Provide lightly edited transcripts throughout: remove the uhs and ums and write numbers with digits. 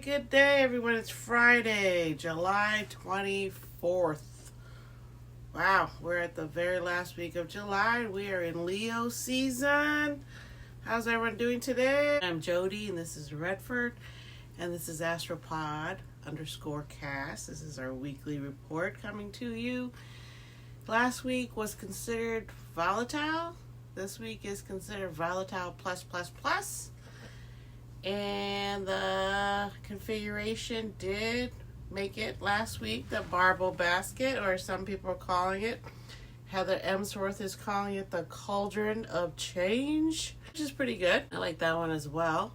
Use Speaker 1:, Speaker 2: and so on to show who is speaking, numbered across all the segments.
Speaker 1: Good day, everyone. It's Friday, July 24th. Wow, we're at the very last week of July. We are in Leo season. How's everyone doing today? I'm Jody, and this is Redford, and this is Astropod_cast. This is our weekly report coming to you. Last week was considered volatile. This week is considered volatile plus. And the configuration did make it last week, the barbell basket, or some people are calling it, Heather Emsworth is calling it the cauldron of change, which is pretty good. I like that one as well.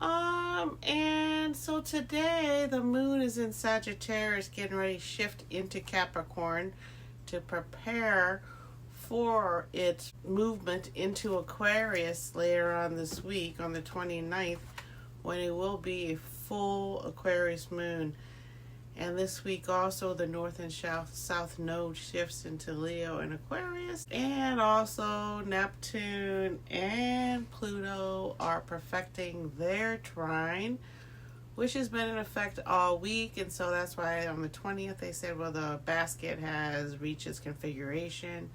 Speaker 1: And so today the moon is in Sagittarius, getting ready to shift into Capricorn to prepare for its movement into Aquarius later on this week on the 29th, when it will be a full Aquarius moon. And this week also the north and south node shifts into Leo and Aquarius, and also Neptune and Pluto are perfecting their trine, which has been in effect all week. And so that's why on the 20th they said, well, the basket has reached its configuration.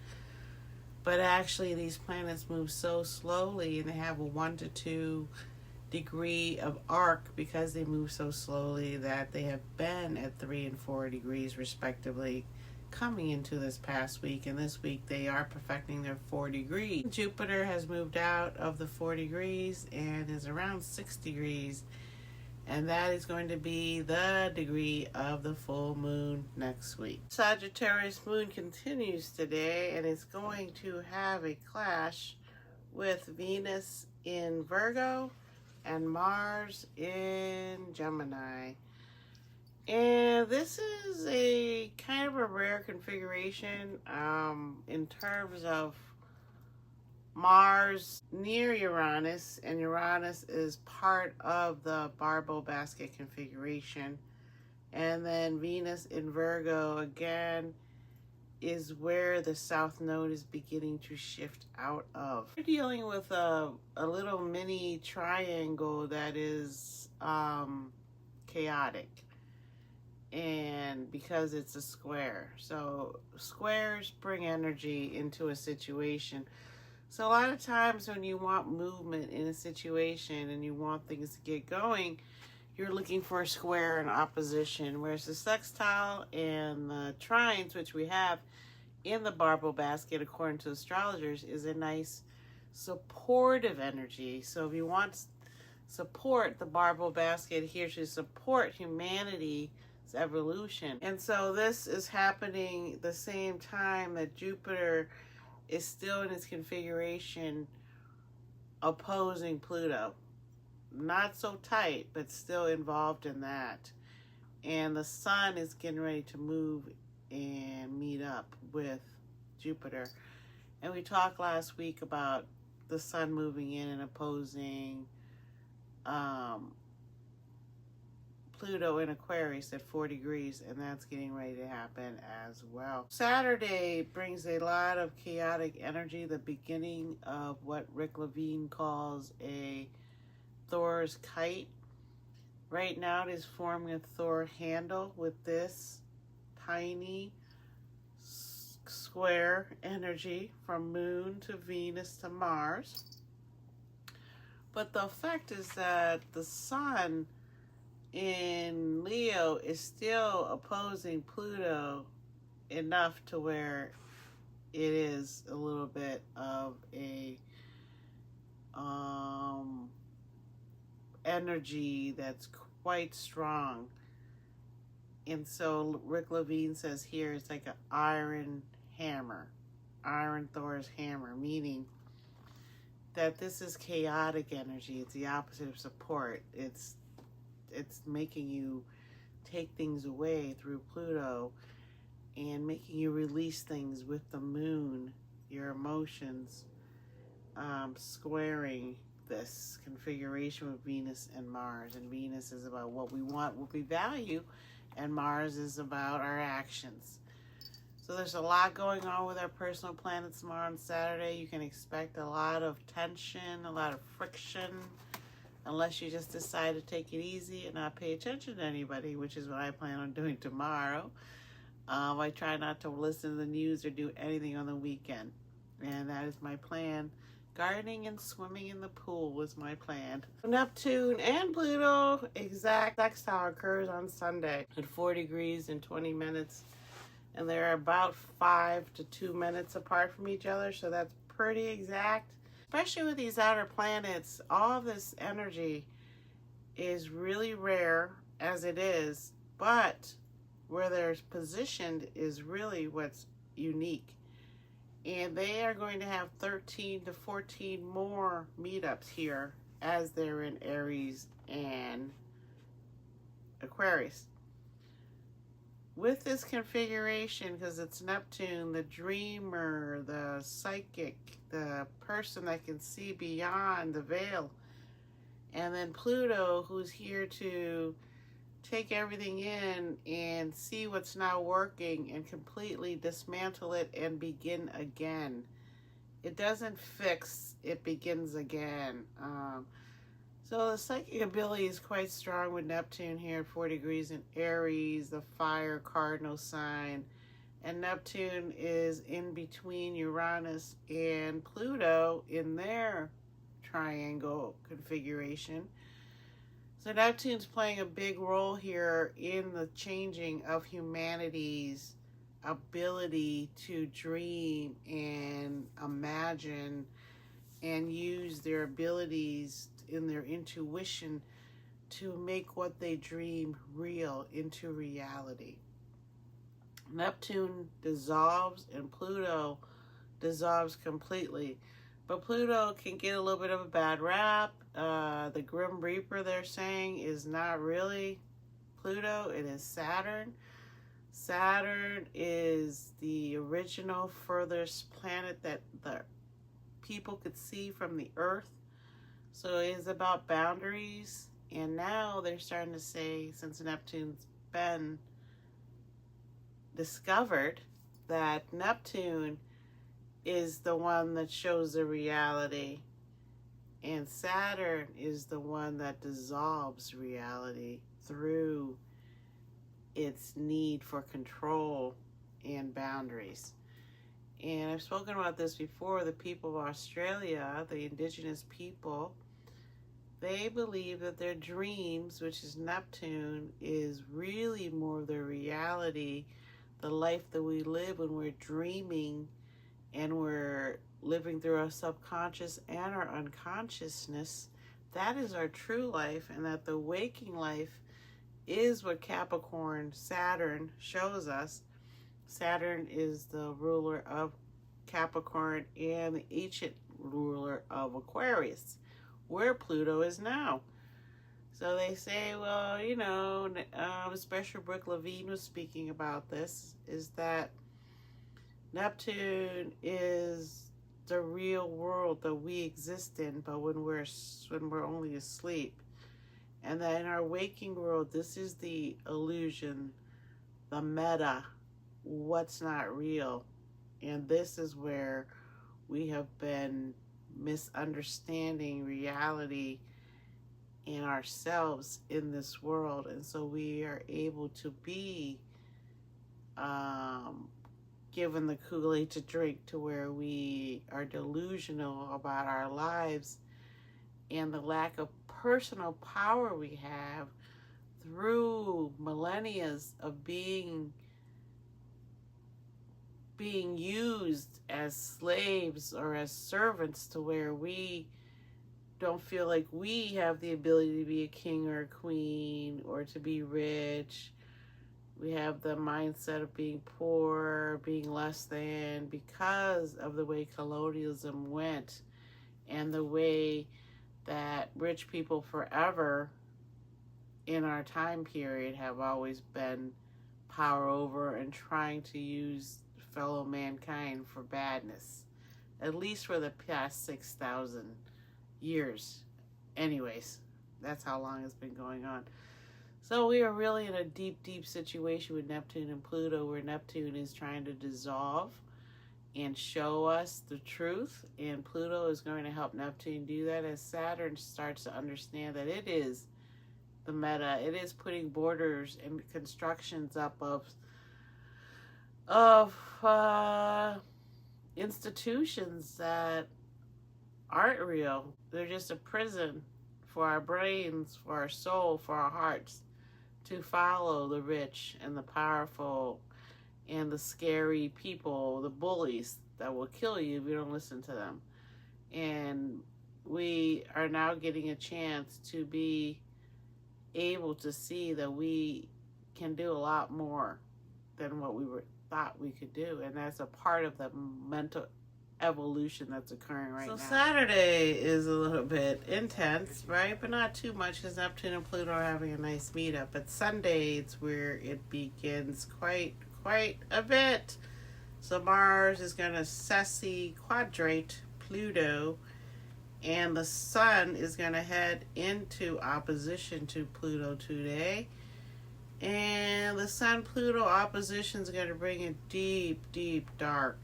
Speaker 1: But actually, these planets move so slowly, and they have a 1 to 2 degree of arc because they move so slowly, that they have been at 3 and 4 degrees respectively coming into this past week. And this week they are perfecting their 4 degrees. Jupiter has moved out of the 4 degrees and is around 6 degrees. And that is going to be the degree of the full moon next week. Sagittarius Moon continues today, and it's going to have a clash with Venus in Virgo and Mars in Gemini. And this is a kind of a rare configuration in terms of Mars near Uranus, and Uranus is part of the barbell basket configuration. And then Venus in Virgo again is where the south node is beginning to shift out of. We're dealing with a little mini triangle that is chaotic, and because it's a square. So squares bring energy into a situation. So a lot of times when you want movement in a situation and you want things to get going, you're looking for a square in opposition, whereas the sextile and the trines, which we have in the barbell basket according to astrologers, is a nice supportive energy. So if you want support, the barbell basket here to support humanity's evolution. And so this is happening the same time that Jupiter is still in its configuration opposing Pluto. Not so tight, but still involved in that. And the sun is getting ready to move and meet up with Jupiter. And we talked last week about the sun moving in and opposing Pluto in Aquarius at 4 degrees, and that's getting ready to happen as well. Saturday brings a lot of chaotic energy, the beginning of what Rick Levine calls a Thor's kite. Right now it is forming a Thor handle with this tiny square energy from Moon to Venus to Mars. But the effect is that the sun in Leo is still opposing Pluto enough to where it is a little bit of a energy that's quite strong. And so Rick Levine says here it's like an iron hammer, iron Thor's hammer, meaning that this is chaotic energy. It's the opposite of support. It's making you take things away through Pluto and making you release things with the moon, your emotions, squaring this configuration with Venus and Mars. And Venus is about what we want, what we value, and Mars is about our actions. So there's a lot going on with our personal planets tomorrow on Saturday. You can expect a lot of tension, a lot of friction, unless you just decide to take it easy and not pay attention to anybody, which is what I plan on doing tomorrow. I try not to listen to the news or do anything on the weekend, and that is my plan. Gardening and swimming in the pool was my plan. Neptune and Pluto exact sextile occurs on Sunday at 4 degrees and 20 minutes, and they're about 5 to 2 minutes apart from each other, so that's pretty exact. Especially with these outer planets, all this energy is really rare as it is, but where they're positioned is really what's unique. And they are going to have 13 to 14 more meetups here as they're in Aries and Aquarius. With this configuration, because it's Neptune, the dreamer, the psychic, the person that can see beyond the veil, and then Pluto, who's here to take everything in and see what's not working and completely dismantle it and begin again. It doesn't fix, it begins again. So the psychic ability is quite strong with Neptune here at 4 degrees in Aries, the fire cardinal sign. And Neptune is in between Uranus and Pluto in their triangle configuration. So Neptune's playing a big role here in the changing of humanity's ability to dream and imagine and use their abilities in their intuition to make what they dream real into reality. Neptune dissolves and Pluto dissolves completely. But Pluto can get a little bit of a bad rap. The Grim Reaper, they're saying, is not really Pluto. It is Saturn. Saturn is the original furthest planet that the people could see from the Earth. So it is about boundaries. And now they're starting to say, since Neptune's been discovered, that Neptune is the one that shows the reality, and Saturn is the one that dissolves reality through its need for control and boundaries. And I've spoken about this before. The people of Australia, the indigenous people, they believe that their dreams, which is Neptune, is really more of their reality, the life that we live when we're dreaming and we're living through our subconscious and our unconsciousness. That is our true life, and that the waking life is what Capricorn, Saturn, shows us. Saturn is the ruler of Capricorn and the ancient ruler of Aquarius, where Pluto is now. So they say, well, you know, Special Brooke Levine was speaking about this, is that Neptune is the real world that we exist in, but when we're only asleep. And that in our waking world, this is the illusion, the meta, what's not real. And this is where we have been misunderstanding reality and ourselves in this world. And so we are able to be given the Kool-Aid to drink, to where we are delusional about our lives and the lack of personal power we have through millennia of being used as slaves or as servants, to where we don't feel like we have the ability to be a king or a queen or to be rich. We have the mindset of being poor, being less than, because of the way colonialism went and the way that rich people forever in our time period have always been power over and trying to use fellow mankind for badness, at least for the past 6,000 years. Anyways, that's how long it's been going on. So we are really in a deep, deep situation with Neptune and Pluto, where Neptune is trying to dissolve and show us the truth. And Pluto is going to help Neptune do that as Saturn starts to understand that it is the meta. It is putting borders and constructions up of institutions that aren't real. They're just a prison for our brains, for our soul, for our hearts to follow the rich and the powerful and the scary people, the bullies that will kill you if you don't listen to them. And we are now getting a chance to be able to see that we can do a lot more than what we thought we could do. And that's a part of the mental evolution that's occurring right now. So Saturday is a little bit intense, right? But not too much because Neptune and Pluto are having a nice meetup. But Sunday, it's where it begins quite a bit. So Mars is going to sessi-quadrate Pluto, and the Sun is going to head into opposition to Pluto today. And the Sun-Pluto opposition is going to bring in deep, dark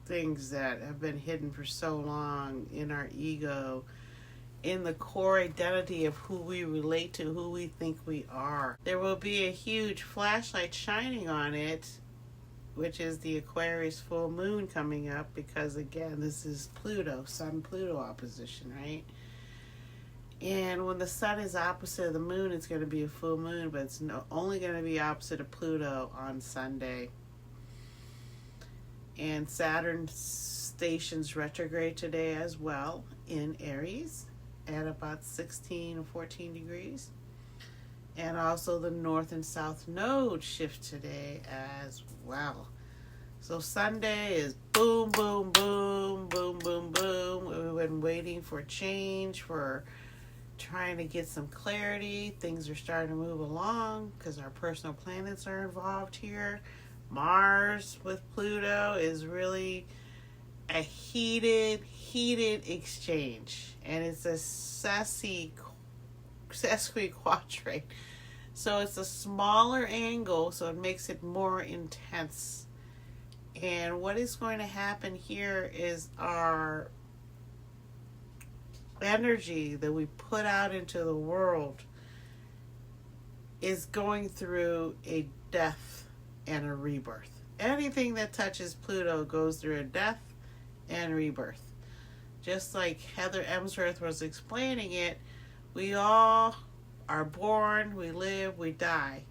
Speaker 1: things that have been hidden for so long in our ego, in the core identity of who we relate to, who we think we are. There will be a huge flashlight shining on it, which is the Aquarius Full Moon coming up, because again, this is Pluto, Sun-Pluto opposition, right? And when the Sun is opposite of the Moon, it's going to be a full moon, but it's only going to be opposite of Pluto on Sunday. And Saturn stations retrograde today as well in Aries at about 16 or 14 degrees. And also the North and South node shift today as well. So Sunday is boom, boom, boom, boom, boom, boom. We've been waiting for change, for trying to get some clarity. Things are starting to move along because our personal planets are involved here. Mars with Pluto is really a heated exchange, and it's a sesquiquadrate. So it's a smaller angle, so it makes it more intense. And what is going to happen here is our energy that we put out into the world is going through a death and a rebirth. Anything that touches Pluto goes through a death and rebirth. Just like Heather Emsworth was explaining it, we all are born, we live, we die.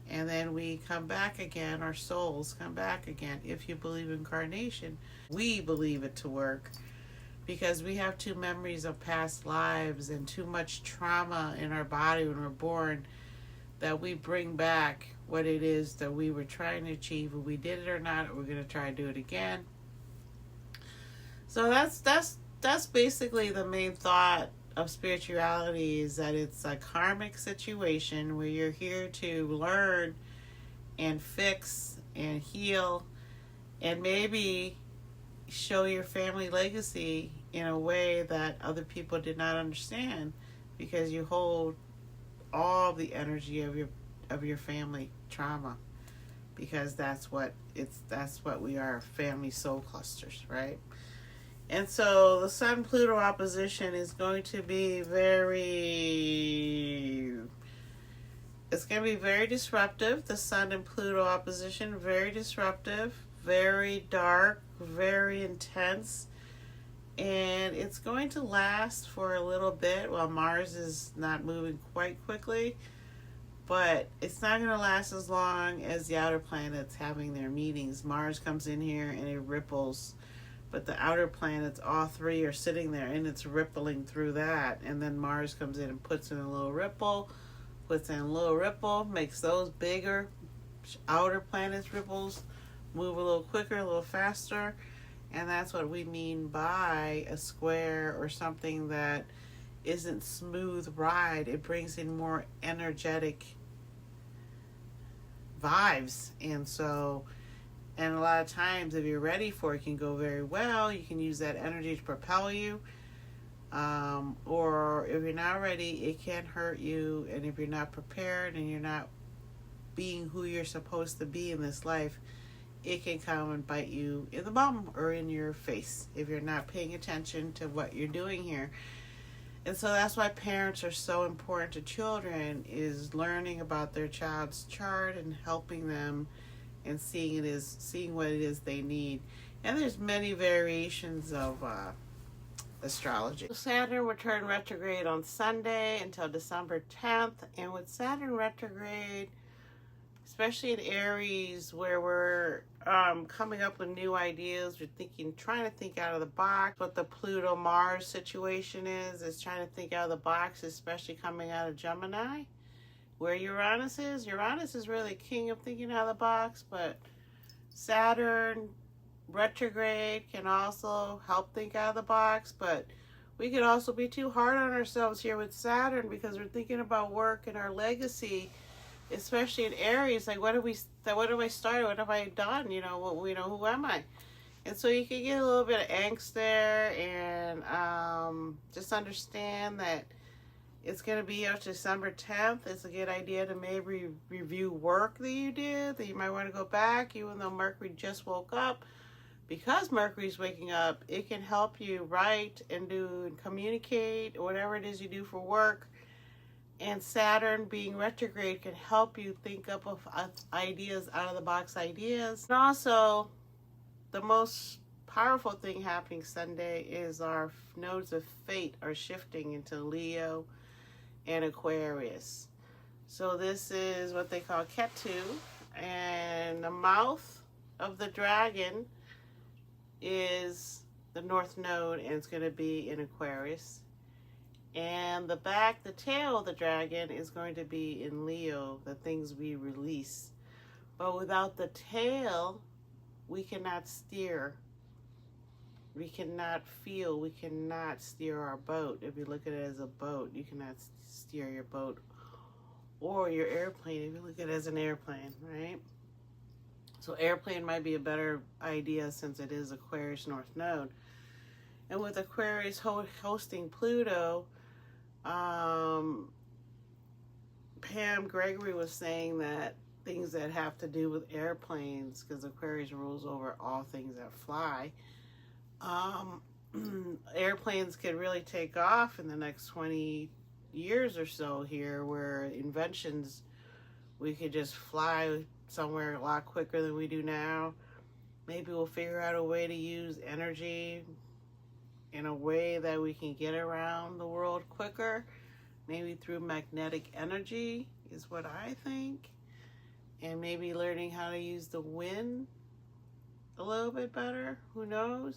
Speaker 1: And then we come back again, our souls come back again. If you believe in incarnation, we believe it to work, because we have two memories of past lives and too much trauma in our body when we're born, that we bring back what it is that we were trying to achieve. If we did it or not, we're going to try to do it again. So that's basically the main thought of spirituality, is that it's a karmic situation where you're here to learn and fix and heal and maybe show your family legacy in a way that other people did not understand, because you hold all the energy of your family trauma, because that's what we are, family soul clusters, right? And so the Sun-Pluto opposition is going to be very disruptive. The Sun and Pluto opposition, very disruptive, very dark, very intense. And it's going to last for a little bit while Mars is not moving quite quickly. But it's not going to last as long as the outer planets having their meetings. Mars comes in here and it ripples. But the outer planets, all three, are sitting there and it's rippling through that. And then Mars comes in and puts in a little ripple, makes those bigger outer planets ripples move a little quicker, a little faster. And that's what we mean by a square or something that isn't smooth ride. It brings in more energetic vibes. And a lot of times, if you're ready for it, can go very well. You can use that energy to propel you. Or if you're not ready, it can hurt you. And if you're not prepared and you're not being who you're supposed to be in this life, it can come and bite you in the bum or in your face if you're not paying attention to what you're doing here. And so that's why parents are so important to children, is learning about their child's chart and helping them and seeing what it is they need. And there's many variations of astrology. Saturn will turn retrograde on Sunday until December 10th. And with Saturn retrograde, especially in Aries, where we're coming up with new ideas, we're trying to think out of the box. What the Pluto-Mars situation is trying to think out of the box, especially coming out of Gemini, where Uranus is. Uranus is really king of thinking out of the box, but Saturn retrograde can also help think out of the box. But we could also be too hard on ourselves here with Saturn, because we're thinking about work and our legacy, especially in Aries. Like, what have I started? What have I done? Who am I? And so you can get a little bit of angst there, and just understand that it's going to be up December 10th. It's a good idea to maybe review work that you did, that you might want to go back, even though Mercury just woke up. Because Mercury's waking up, it can help you write and do and communicate, whatever it is you do for work. And Saturn being retrograde can help you think up of ideas, out of the box ideas. And also, the most powerful thing happening Sunday is our nodes of fate are shifting into Leo and Aquarius. So this is what they call Ketu, and the mouth of the dragon is the north node, and it's going to be in Aquarius. And the tail of the dragon is going to be in Leo, the things we release. But without the tail, we cannot steer. We cannot feel. We cannot steer our boat. If you look at it as a boat, you cannot steer your boat. Or your airplane, if you look at it as an airplane, right? So airplane might be a better idea, since it is Aquarius North Node. And with Aquarius hosting Pluto, Pam Gregory was saying that things that have to do with airplanes, because Aquarius rules over all things that fly, airplanes could really take off in the next 20 years or so here, where inventions, we could just fly somewhere a lot quicker than we do now. Maybe we'll figure out a way to use energy in a way that we can get around the world quicker, maybe through magnetic energy is what I think, and maybe learning how to use the wind a little bit better, who knows.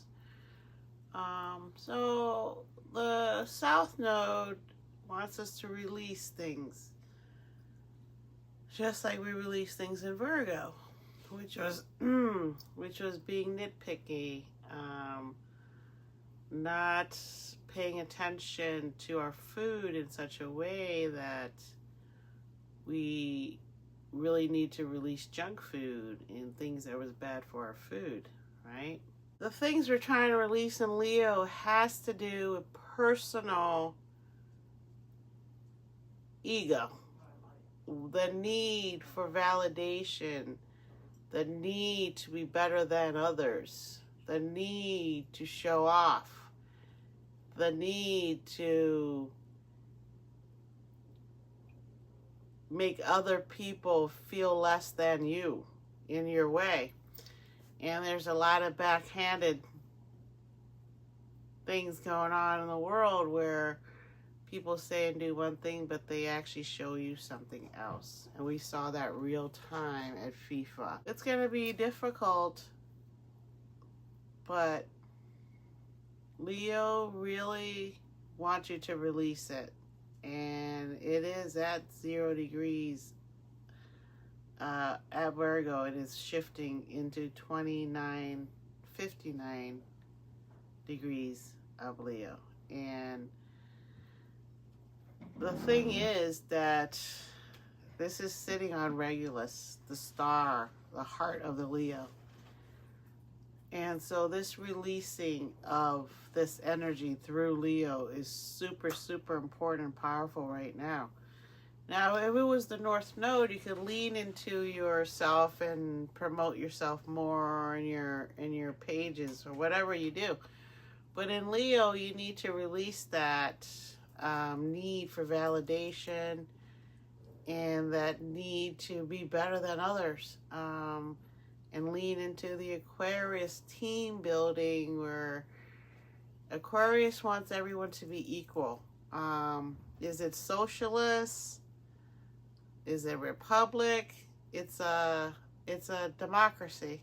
Speaker 1: So the South Node wants us to release things, just like we release things in Virgo, which was being nitpicky, not paying attention to our food in such a way that we really need to release junk food and things that was bad for our food, right? The things we're trying to release in Leo has to do with personal ego, the need for validation, the need to be better than others, the need to show off, the need to make other people feel less than you in your way. And there's a lot of backhanded things going on in the world where people say and do one thing, but they actually show you something else. And we saw that real time at FIFA. It's going to be difficult, but Leo really wants you to release it. And it is at 0 degrees at Virgo. It is shifting into 59 degrees of Leo. And the thing is that this is sitting on Regulus, the star, the heart of the Leo. And so this releasing of this energy through Leo is super, super important and powerful right now. Now, if it was the North Node, you could lean into yourself and promote yourself more in your pages or whatever you do. But in Leo, you need to release that need for validation and that need to be better than others, and lean into the Aquarius team building, where Aquarius wants everyone to be equal. Is it socialist? Is it republic? It's a democracy.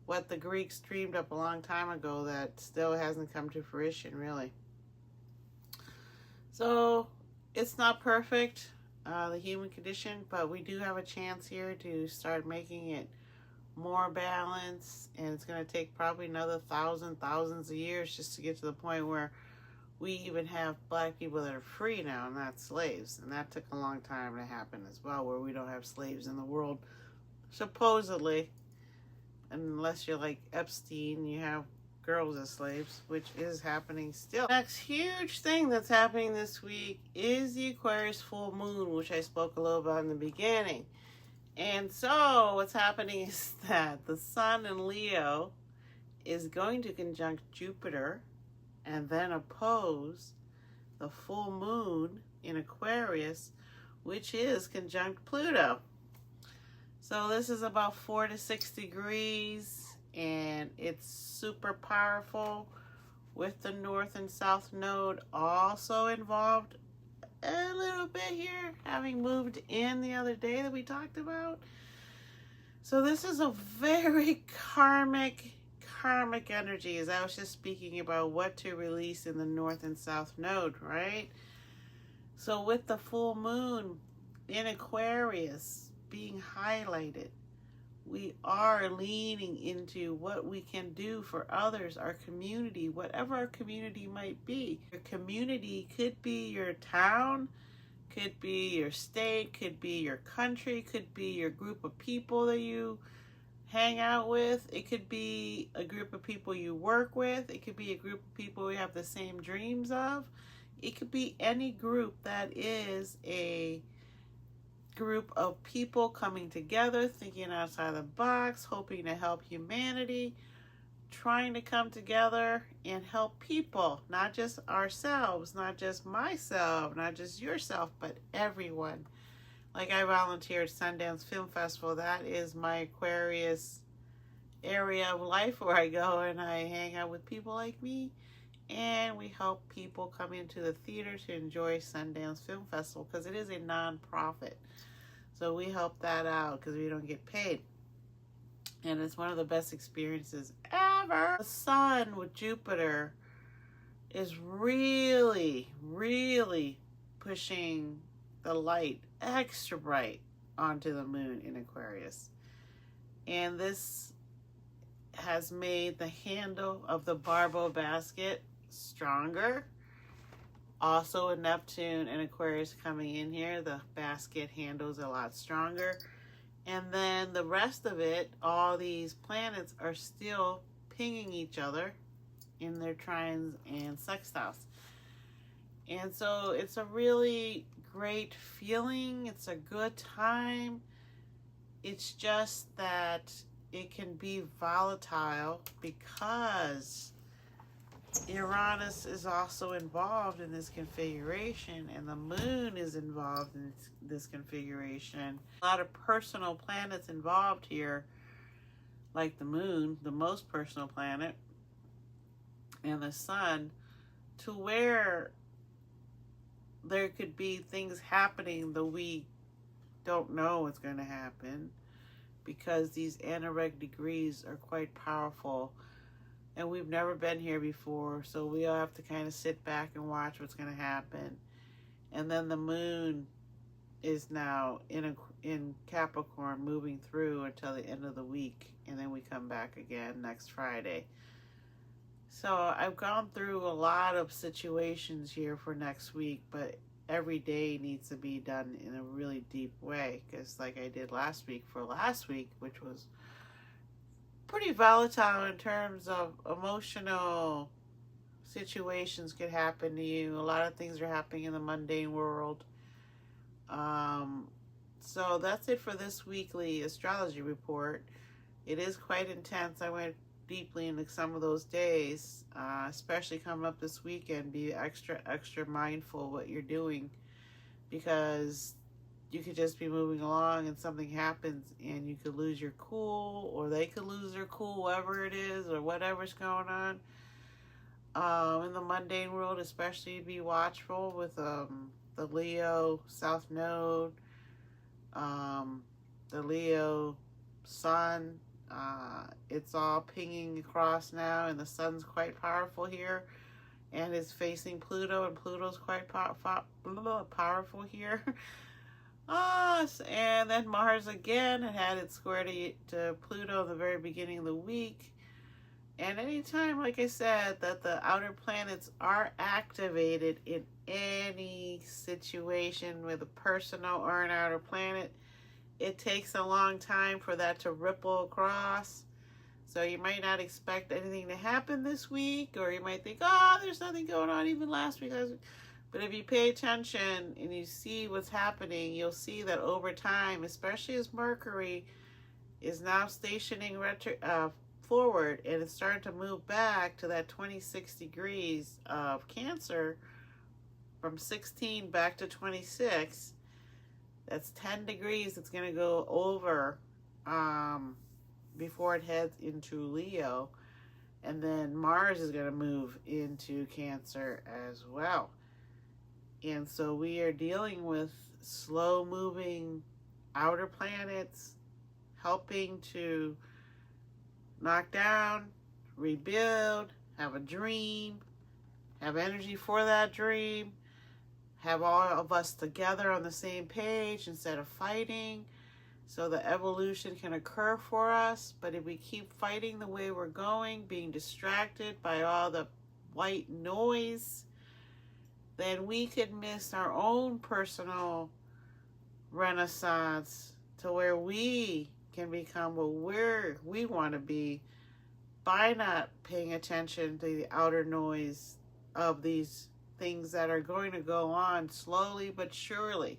Speaker 1: What the Greeks dreamed up a long time ago that still hasn't come to fruition, really. So it's not perfect, the human condition, but we do have a chance here to start making it more balanced, and it's going to take probably another thousands of years just to get to the point where we even have black people that are free now, not slaves. And that took a long time to happen as well, where we don't have slaves in the world, supposedly. Unless you're like Epstein, you have girls as slaves, which is happening still. Next huge thing that's happening this week is the Aquarius Full Moon, which I spoke a little about in the beginning. And so what's happening is that the Sun in Leo is going to conjunct Jupiter and then oppose the full moon in Aquarius, which is conjunct Pluto. So this is about 4 to 6 degrees, and it's super powerful, with the North and South Node also involved a little bit here, having moved in the other day that we talked about. So this is a very karmic energy, as I was just speaking about what to release in the North and South Node, right? So with the full moon in Aquarius being highlighted, we are leaning into what we can do for others, our community, whatever our community might be. Your community could be your town, could be your state, could be your country, could be your group of people that you hang out with. It could be a group of people you work with. It could be a group of people you have the same dreams of. It could be any group that is a group of people coming together, thinking outside the box, hoping to help humanity, trying to come together and help people, not just ourselves, not just myself, not just yourself, but everyone. Like I volunteered Sundance Film Festival. That is my Aquarius area of life where I go and I hang out with people like me, and we help people come into the theater to enjoy Sundance Film Festival, because it is a non-profit. So we help that out because we don't get paid. And it's one of the best experiences ever. The Sun with Jupiter is really pushing the light extra bright onto the moon in Aquarius. And this has made the handle of the barbell basket stronger. Also with Neptune and Aquarius coming in here, the basket handle's a lot stronger. And then the rest of it, all these planets are still pinging each other in their trines and sextiles. And so it's a really great feeling. It's a good time. It's just that it can be volatile because Uranus is also involved in this configuration, and the moon is involved in this configuration. A lot of personal planets involved here, like the moon, the most personal planet, and the sun, to where there could be things happening that we don't know what's going to happen, because these anorec degrees are quite powerful. And we've never been here before, so we all have to kind of sit back and watch what's going to happen. And then the moon is now in Capricorn, moving through until the end of the week, and then we come back again next Friday. So I've gone through a lot of situations here for next week, but every day needs to be done in a really deep way, because like I did last week, which was pretty volatile in terms of emotional situations could happen to you. A lot of things are happening in the mundane world. So that's it for this weekly astrology report. It is quite intense. I went deeply into some of those days, especially coming up this weekend. Be extra mindful what you're doing, because you could just be moving along and something happens and you could lose your cool, or they could lose their cool, whatever it is, or whatever's going on. In the mundane world, especially, be watchful with the Leo South Node, the Leo Sun. It's all pinging across now, and the Sun's quite powerful here, and is facing Pluto, and Pluto's quite powerful here. And then Mars again, it had its square to Pluto in the very beginning of the week. And anytime, like I said, that the outer planets are activated in any situation with a personal or an outer planet, it takes a long time for that to ripple across. So you might not expect anything to happen this week, or you might think, oh, there's nothing going on even last week. But if you pay attention and you see what's happening, you'll see that over time, especially as Mercury is now stationing forward and it's starting to move back to that 26 degrees of Cancer, from 16 back to 26, that's 10 degrees it's going to go over before it heads into Leo. And then Mars is going to move into Cancer as well. And so we are dealing with slow-moving outer planets, helping to knock down, rebuild, have a dream, have energy for that dream, have all of us together on the same page instead of fighting, so the evolution can occur for us. But if we keep fighting the way we're going, being distracted by all the white noise, then we could miss our own personal renaissance to where we can become what we want to be, by not paying attention to the outer noise of these things that are going to go on slowly but surely.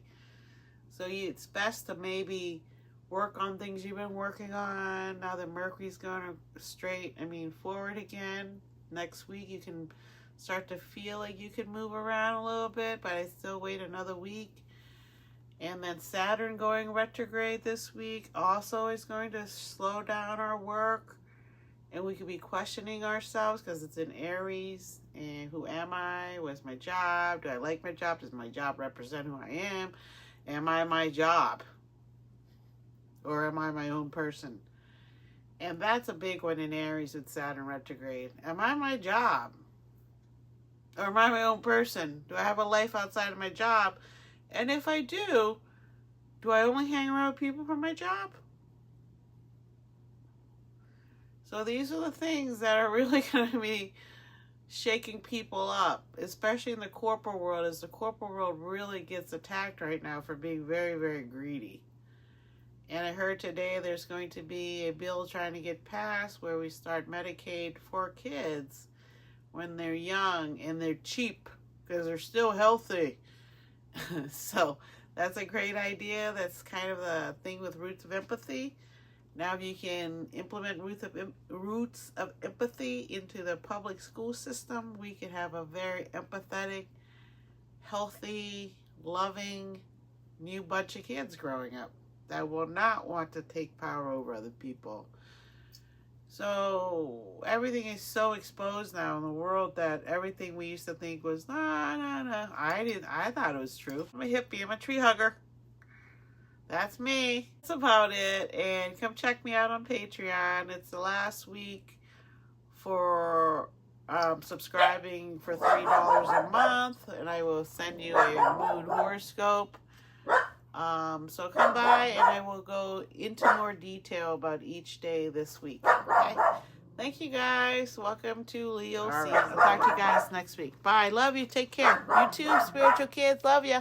Speaker 1: So it's best to maybe work on things you've been working on. Now that Mercury's going forward again, next week you can start to feel like you can move around a little bit, but I still wait another week. And then Saturn going retrograde this week also is going to slow down our work, and we could be questioning ourselves because it's in Aries. And who am I? What's my job? Do I like my job? Does my job represent who I am? Am I my job? Or am I my own person? And that's a big one in Aries with Saturn retrograde. Am I my job? Or am I my own person? Do I have a life outside of my job? And if I do I only hang around with people from my job? So these are the things that are really going to be shaking people up, especially in the corporate world, as the corporate world really gets attacked right now for being very, very greedy. And I heard today there's going to be a bill trying to get passed where we start Medicaid for kids when they're young and they're cheap because they're still healthy. So that's a great idea. That's kind of the thing with Roots of Empathy. Now if you can implement Roots of Empathy into the public school system, we can have a very empathetic, healthy, loving new bunch of kids growing up that will not want to take power over other people. So everything is so exposed now in the world that everything we used to think was, no. I thought it was true. I'm a hippie. I'm a tree hugger. That's me. That's about it. And come check me out on Patreon. It's the last week for subscribing for $3 a month. And I will send you a moon horoscope. So come by and I will go into more detail about each day this week. Okay? Thank you guys. Welcome to Leo season. I'll talk to you guys next week. Bye. Love you. Take care. You too, spiritual kids. Love you.